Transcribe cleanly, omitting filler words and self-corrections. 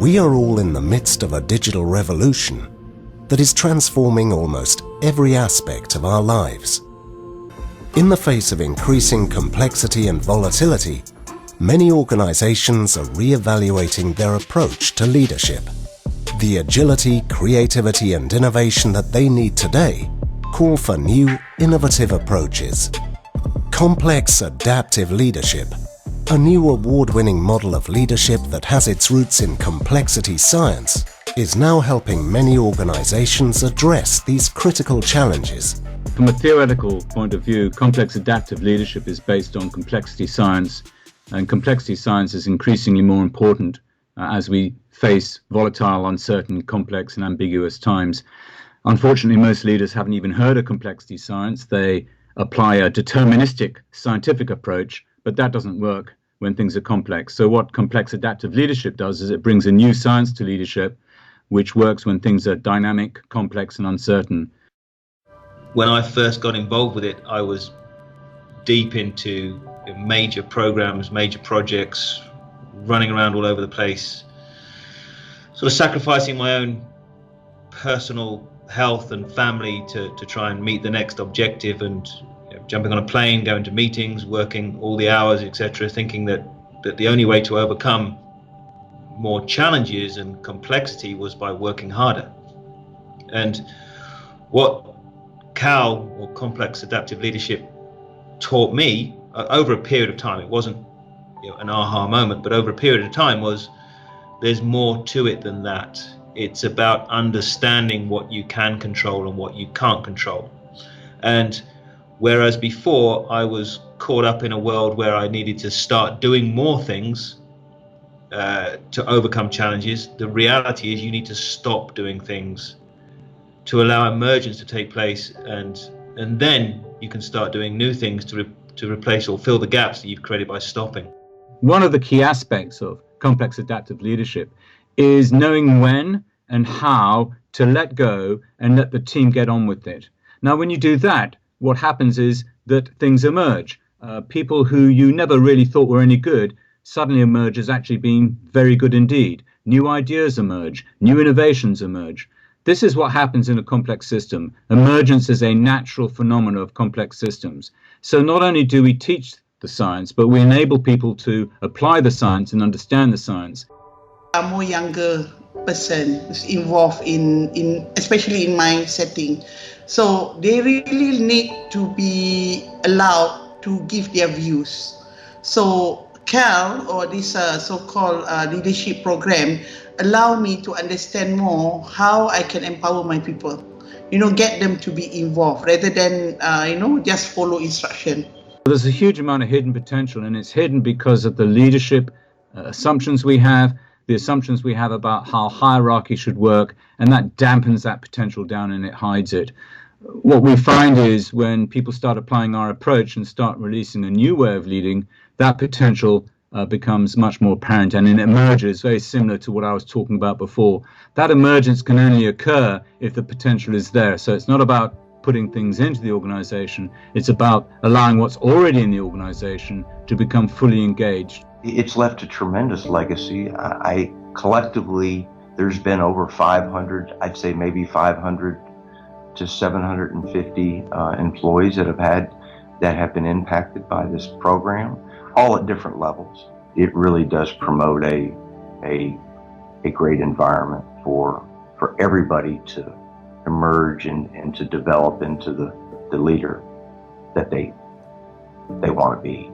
We are all in the midst of a digital revolution that is transforming almost every aspect of our lives. In the face of increasing complexity and volatility, many organizations are re-evaluating their approach to leadership. The agility, creativity, and innovation that they need today call for new, innovative approaches. Complex adaptive leadership, a new award-winning model of leadership that has its roots in complexity science, is now helping many organizations address these critical challenges. From a theoretical point of view, complex adaptive leadership is based on complexity science, and complexity science is increasingly more important as we face volatile, uncertain, complex and ambiguous times. Unfortunately, most leaders haven't even heard of complexity science. They apply a deterministic scientific approach, but that doesn't work when things are complex. So what complex adaptive leadership does is it brings a new science to leadership, which works when things are dynamic, complex and uncertain. When I first got involved with it, I was deep into major programs, major projects, running around all over the place, sort of sacrificing my own personal health and family to try and meet the next objective, and jumping on a plane, going to meetings, working all the hours, etc., thinking that the only way to overcome more challenges and complexity was by working harder. And what CAL, or Complex Adaptive Leadership, taught me over a period of time, it wasn't an aha moment, but over a period of time, was there's more to it than that. It's about understanding what you can control and what you can't control. And whereas before I was caught up in a world where I needed to start doing more things to overcome challenges, the reality is you need to stop doing things to allow emergence to take place, and then you can start doing new things to replace or fill the gaps that you've created by stopping. One of the key aspects of complex adaptive leadership is knowing when and how to let go and let the team get on with it. Now, when you do that, what happens is that things emerge. People who you never really thought were any good suddenly emerge as actually being very good indeed. New ideas emerge, new innovations emerge. This is what happens in a complex system. Emergence is a natural phenomenon of complex systems. So not only do we teach the science, but we enable people to apply the science and understand the science. A more younger person is involved in especially in my setting. So they really need to be allowed to give their views. So CAL, or this so-called leadership program, allow me to understand more how I can empower my people. Get them to be involved rather than just follow instruction. There's a huge amount of hidden potential, and it's hidden because of the leadership assumptions we have, the assumptions we have about how hierarchy should work, and that dampens that potential down and it hides it. What we find is when people start applying our approach and start releasing a new way of leading, that potential becomes much more apparent, and it emerges very similar to what I was talking about before. That emergence can only occur if the potential is there. So it's not about putting things into the organization, it's about allowing what's already in the organization to become fully engaged. It's left a tremendous legacy. Collectively, there's been over 500, I'd say maybe 500 to 750 employees that have been impacted by this program, all at different levels. It really does promote a great environment for everybody to emerge and to develop into the leader that they want to be.